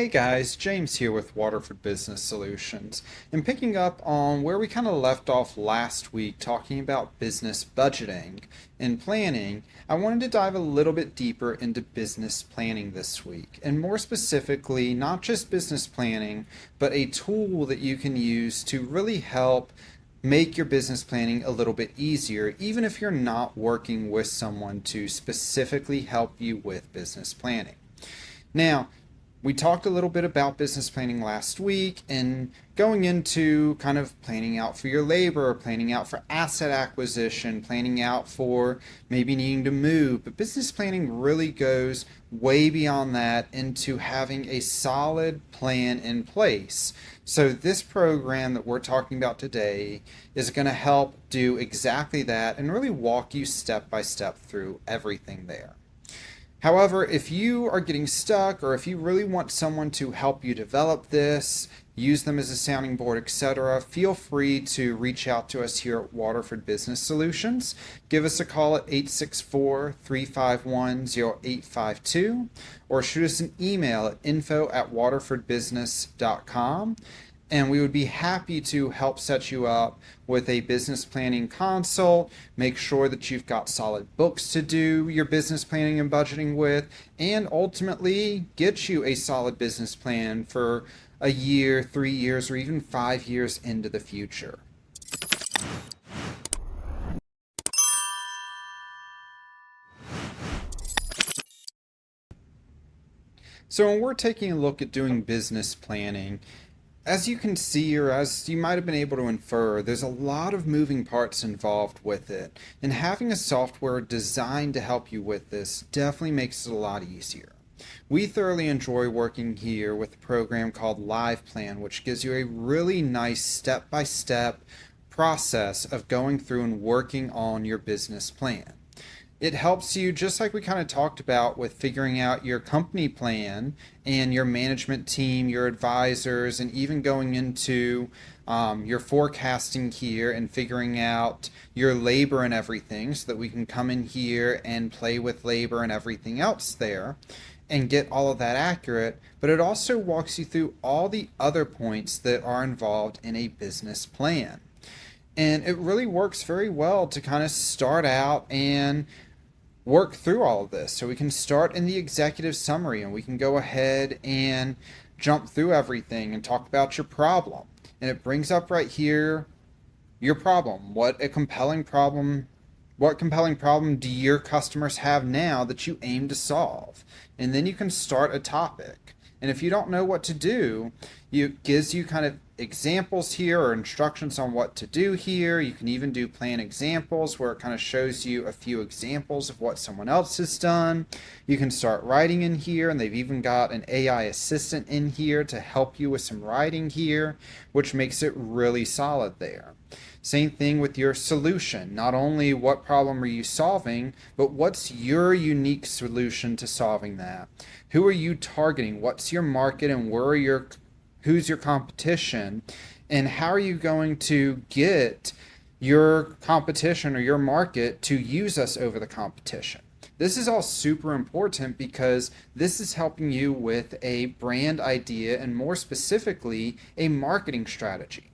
Hey guys, James here with Waterford Business Solutions, and picking up on where we kind of left off last week talking about business budgeting and planning, I wanted to dive a little bit deeper into business planning this week, and more specifically, not just business planning, but a tool that you can use to really help make your business planning a little bit easier, even if you're not working with someone to specifically help you with business planning. Now, we talked a little bit about business planning last week and going into kind of planning out for your labor, planning out for asset acquisition, planning out for maybe needing to move. But business planning really goes way beyond that into having a solid plan in place. So this program that we're talking about today is going to help do exactly that and really walk you step by step through everything there. However, if you are getting stuck or if you really want someone to help you develop this, use them as a sounding board, etc., feel free to reach out to us here at Waterford Business Solutions. Give us a call at 864-351-0852 or shoot us an email at info@waterfordbusiness.com. And we would be happy to help set you up with a business planning consult, make sure that you've got solid books to do your business planning and budgeting with, and ultimately get you a solid business plan for a year, 3 years, or even 5 years into the future. So when we're taking a look at doing business planning, as you can see, or as you might have been able to infer, there's a lot of moving parts involved with it, and having a software designed to help you with this definitely makes it a lot easier. We thoroughly enjoy working here with a program called LivePlan, which gives you a really nice step-by-step process of going through and working on your business plan. It helps you, just like we kind of talked about with figuring out your company plan and your management team, your advisors, and even going into your forecasting here and figuring out your labor and everything so that we can come in here and play with labor and everything else there and get all of that accurate. But it also walks you through all the other points that are involved in a business plan. And it really works very well to kind of start out and work through all of this. So we can start in the executive summary and we can go ahead and jump through everything and talk about your problem. And it brings up right here your problem. What compelling problem do your customers have now that you aim to solve? And then you can start a topic. And if you don't know what to do, it gives you kind of examples here or instructions on what to do here. You can even do plan examples where it kind of shows you a few examples of what someone else has done. You can start writing in here, and they've even got an AI assistant in here to help you with some writing here, which makes it really solid there. Same thing with your solution. Not only what problem are you solving, but what's your unique solution to solving that? Who are you targeting? What's your market, and who's your competition? And how are you going to get your competition or your market to use us over the competition? This is all super important because this is helping you with a brand idea and more specifically, a marketing strategy.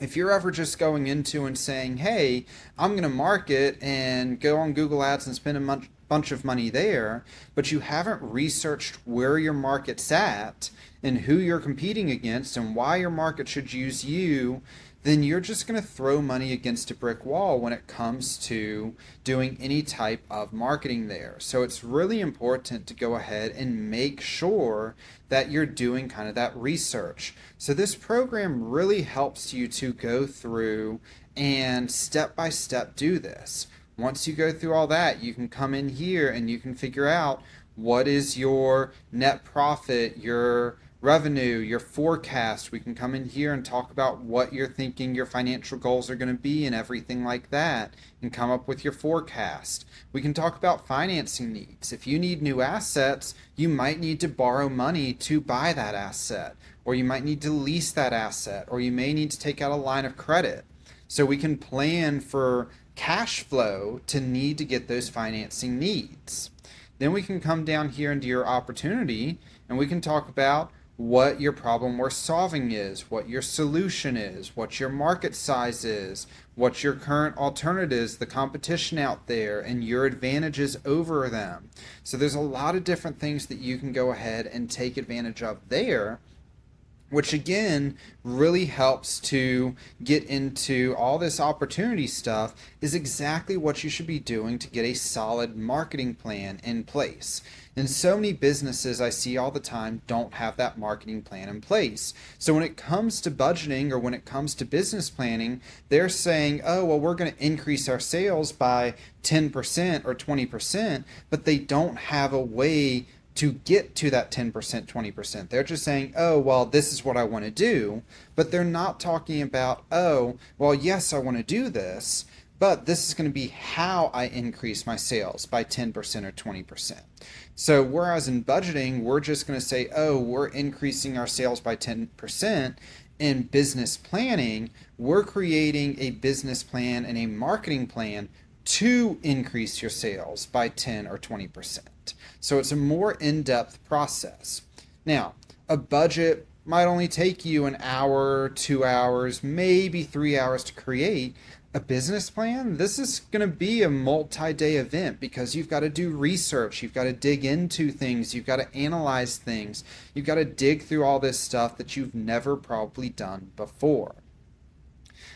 If you're ever just going into and saying, hey, I'm going to market and go on Google Ads and spend a bunch of money there, but you haven't researched where your market's at and who you're competing against and why your market should use you, then you're just going to throw money against a brick wall when it comes to doing any type of marketing there. So it's really important to go ahead and make sure that you're doing kind of that research. So this program really helps you to go through and step by step do this. Once you go through all that, you can come in here and you can figure out what is your net profit, your revenue, your forecast. We can come in here and talk about what you're thinking your financial goals are going to be and everything like that, and come up with your forecast. We can talk about financing needs. If you need new assets, you might need to borrow money to buy that asset, or you might need to lease that asset, or you may need to take out a line of credit. So we can plan for cash flow to need to get those financing needs. Then we can come down here into your opportunity and we can talk about what your problem we're solving is, what your solution is, what your market size is, what your current alternatives, the competition out there, and your advantages over them. So there's a lot of different things that you can go ahead and take advantage of there, which again really helps to get into all this opportunity stuff, is exactly what you should be doing to get a solid marketing plan in place. And so many businesses I see all the time don't have that marketing plan in place. So when it comes to budgeting or when it comes to business planning, they're saying, oh, well, we're going to increase our sales by 10% or 20%, but they don't have a way to get to that 10%, 20%. They're just saying, oh, well, this is what I want to do. But they're not talking about, oh, well, yes, I want to do this, but this is going to be how I increase my sales by 10% or 20%. So whereas in budgeting, we're just going to say, oh, we're increasing our sales by 10%. In business planning, we're creating a business plan and a marketing plan to increase your sales by 10 or 20%. So it's a more in-depth process. Now, a budget might only take you an hour, 2 hours, maybe 3 hours to create. A business plan, this is going to be a multi-day event because you've got to do research, you've got to dig into things, you've got to analyze things, you've got to dig through all this stuff that you've never probably done before.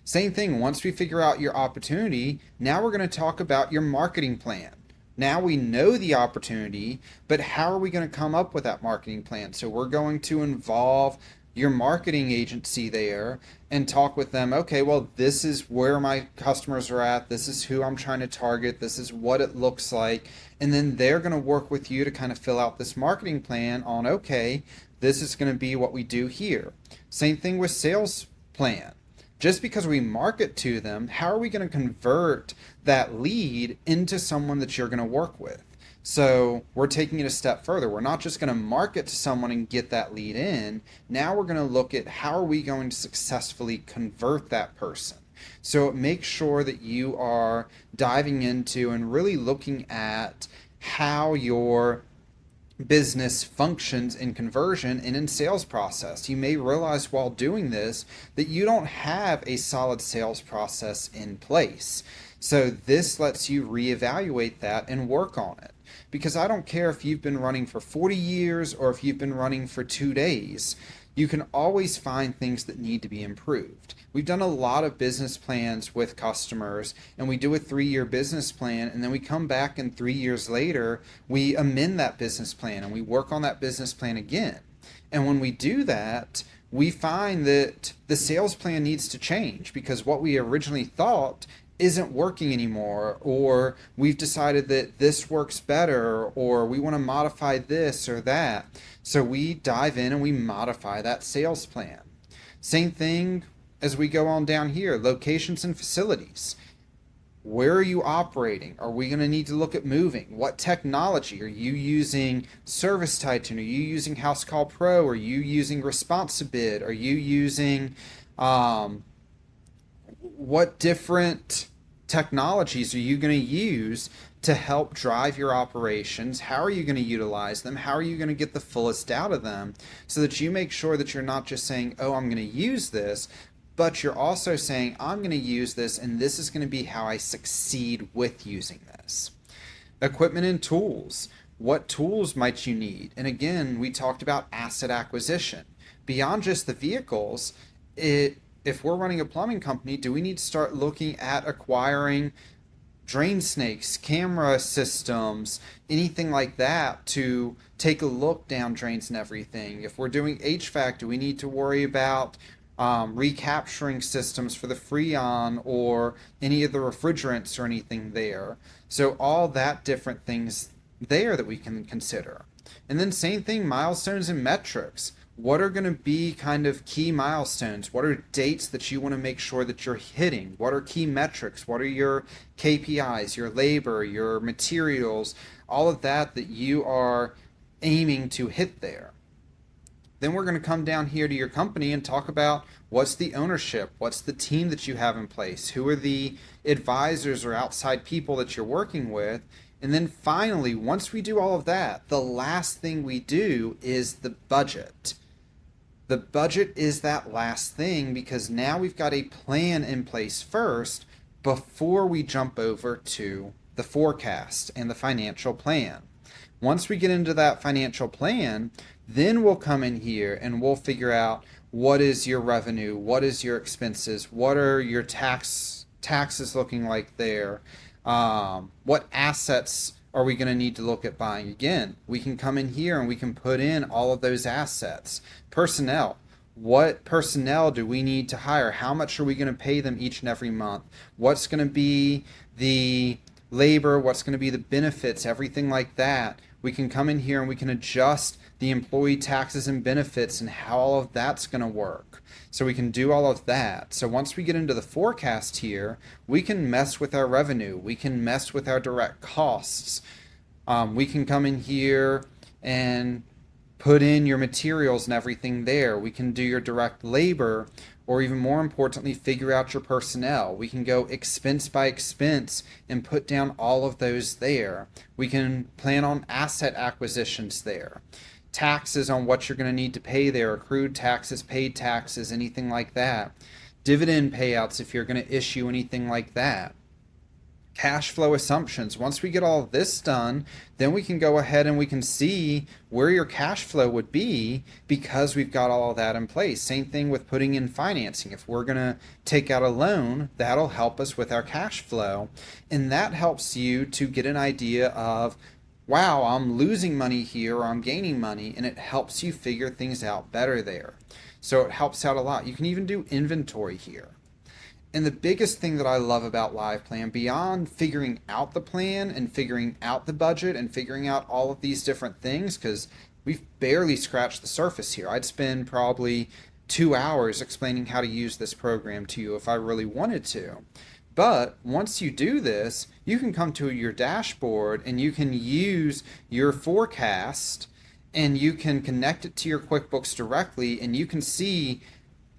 Same thing, once we figure out your opportunity, now we're going to talk about your marketing plan. Now we know the opportunity, but how are we going to come up with that marketing plan? So we're going to involve your marketing agency there and talk with them. Okay, well, this is where my customers are at. This is who I'm trying to target. This is what it looks like. And then they're going to work with you to kind of fill out this marketing plan on, okay, this is going to be what we do here. Same thing with sales plan. Just because we market to them, how are we going to convert that lead into someone that you're going to work with? So we're taking it a step further. We're not just going to market to someone and get that lead in. Now we're going to look at how are we going to successfully convert that person. So make sure that you are diving into and really looking at how your business functions in conversion and in sales process. You may realize while doing this that you don't have a solid sales process in place. So this lets you reevaluate that and work on it. Because I don't care if you've been running for 40 years or if you've been running for 2 days, you can always find things that need to be improved. We've done a lot of business plans with customers, and we do a 3-year business plan, and then we come back and 3 years later, we amend that business plan and we work on that business plan again. And when we do that, we find that the sales plan needs to change because what we originally thought isn't working anymore, or we've decided that this works better, or we want to modify this or that. So we dive in and we modify that sales plan. Same thing as we go on down here, locations and facilities. Where are you operating? Are we going to need to look at moving? What technology? Are you using Service Titan? Are you using House Call Pro? Are you using Responsibid? Are you using what different technologies are you going to use to help drive your operations? How are you going to utilize them? How are you going to get the fullest out of them so that you make sure that you're not just saying, oh, I'm going to use this, but you're also saying, I'm going to use this and this is going to be how I succeed with using this. Equipment and tools. What tools might you need? And again, we talked about asset acquisition. Beyond just the vehicles, if we're running a plumbing company, do we need to start looking at acquiring drain snakes, camera systems, anything like that to take a look down drains and everything? If we're doing HVAC, do we need to worry about recapturing systems for the Freon or any of the refrigerants or anything there? So all that different things there that we can consider. And then same thing, milestones and metrics. What are going to be kind of key milestones? What are dates that you want to make sure that you're hitting? What are key metrics? What are your KPIs, your labor, your materials, all of that that you are aiming to hit there? Then we're going to come down here to your company and talk about what's the ownership, what's the team that you have in place, who are the advisors or outside people that you're working with. And then finally, once we do all of that, the last thing we do is the budget. The budget is that last thing because now we've got a plan in place first before we jump over to the forecast and the financial plan. Once we get into that financial plan, then we'll come in here and we'll figure out what is your revenue, what is your expenses, what are your taxes looking like there, what assets are we going to need to look at buying. Again, we can come in here and we can put in all of those assets. Personnel. What personnel do we need to hire? How much are we going to pay them each and every month? What's going to be the labor? What's going to be the benefits? Everything like that. We can come in here and we can adjust the employee taxes and benefits and how all of that's going to work. So we can do all of that. So once we get into the forecast here, we can mess with our revenue. We can mess with our direct costs. We can come in here and put in your materials and everything there. We can do your direct labor, or even more importantly, figure out your personnel. We can go expense by expense and put down all of those there. We can plan on asset acquisitions there. Taxes on what you're going to need to pay there, accrued taxes, paid taxes, anything like that. Dividend payouts if you're going to issue anything like that. Cash flow assumptions. Once we get all of this done, then we can go ahead and we can see where your cash flow would be because we've got all of that in place. Same thing with putting in financing. If we're going to take out a loan, that'll help us with our cash flow. And that helps you to get an idea of, wow, I'm losing money here or I'm gaining money, and it helps you figure things out better there. So it helps out a lot. You can even do inventory here. And the biggest thing that I love about LivePlan, beyond figuring out the plan and figuring out the budget and figuring out all of these different things, because we've barely scratched the surface here. I'd spend probably 2 hours explaining how to use this program to you if I really wanted to. But once you do this, you can come to your dashboard and you can use your forecast and you can connect it to your QuickBooks directly, and you can see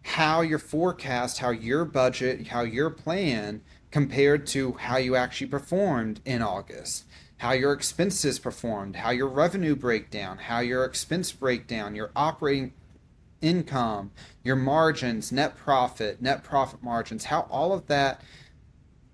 how your forecast, how your budget, how your plan compared to how you actually performed in August, how your expenses performed, how your revenue breakdown, how your expense breakdown, your operating income, your margins, net profit margins, how all of that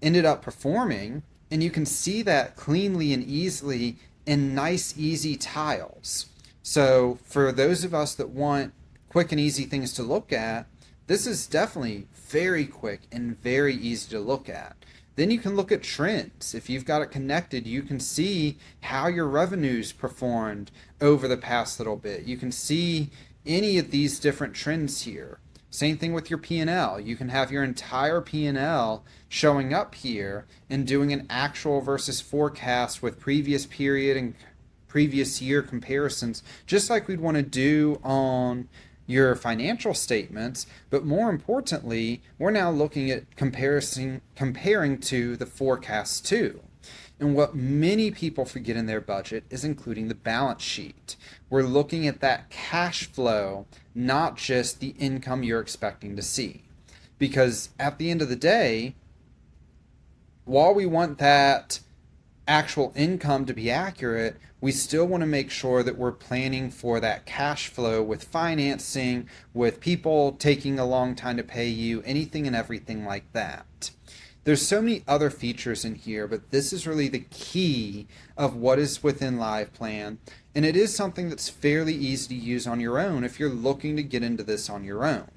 ended up performing. And you can see that cleanly and easily in nice, easy tiles. So for those of us that want quick and easy things to look at, this is definitely very quick and very easy to look at. Then you can look at trends. If you've got it connected, you can see how your revenues performed over the past little bit. You can see any of these different trends here. Same thing with your P&L. You can have your entire P&L showing up here and doing an actual versus forecast with previous period and previous year comparisons, just like we'd want to do on your financial statements. But more importantly, we're now looking at comparing to the forecast too. And what many people forget in their budget is including the balance sheet. We're looking at that cash flow, not just the income you're expecting to see. Because at the end of the day, while we want that actual income to be accurate, we still want to make sure that we're planning for that cash flow with financing, with people taking a long time to pay you, anything and everything like that. There's so many other features in here, but this is really the key of what is within LivePlan, and it is something that's fairly easy to use on your own if you're looking to get into this on your own.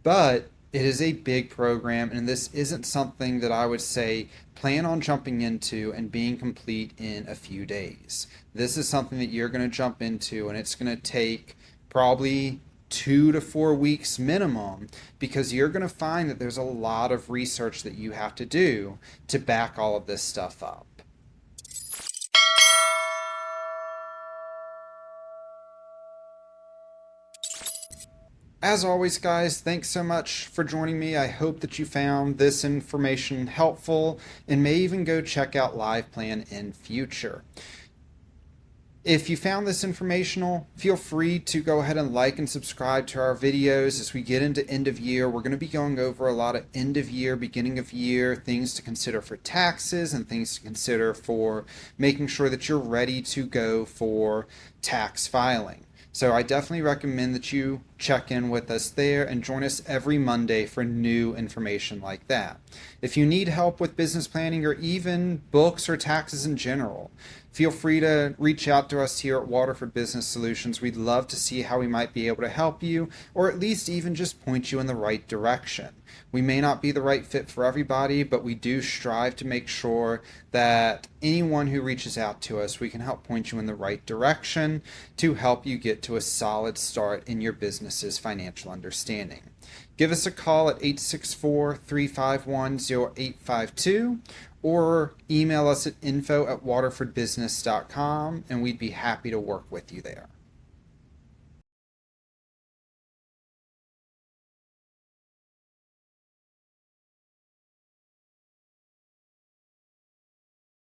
But it is a big program, and this isn't something that I would say plan on jumping into and being complete in a few days. This is something that you're going to jump into, and it's going to take probably 2 to 4 weeks minimum, because you're going to find that there's a lot of research that you have to do to back all of this stuff up. As always, guys, thanks so much for joining me. I hope that you found this information helpful and may even go check out LivePlan in future. If you found this informational, feel free to go ahead and like and subscribe to our videos. As we get into end of year, we're going to be going over a lot of end of year, beginning of year, things to consider for taxes and things to consider for making sure that you're ready to go for tax filing. So I definitely recommend that you check in with us there and join us every Monday for new information like that. If you need help with business planning or even books or taxes in general, feel free to reach out to us here at Waterford Business Solutions. We'd love to see how we might be able to help you, or at least even just point you in the right direction. We may not be the right fit for everybody, but we do strive to make sure that anyone who reaches out to us, we can help point you in the right direction to help you get to a solid start in your business's financial understanding. Give us a call at 864-351-0852 or email us at info@waterfordbusiness.com, and we'd be happy to work with you there.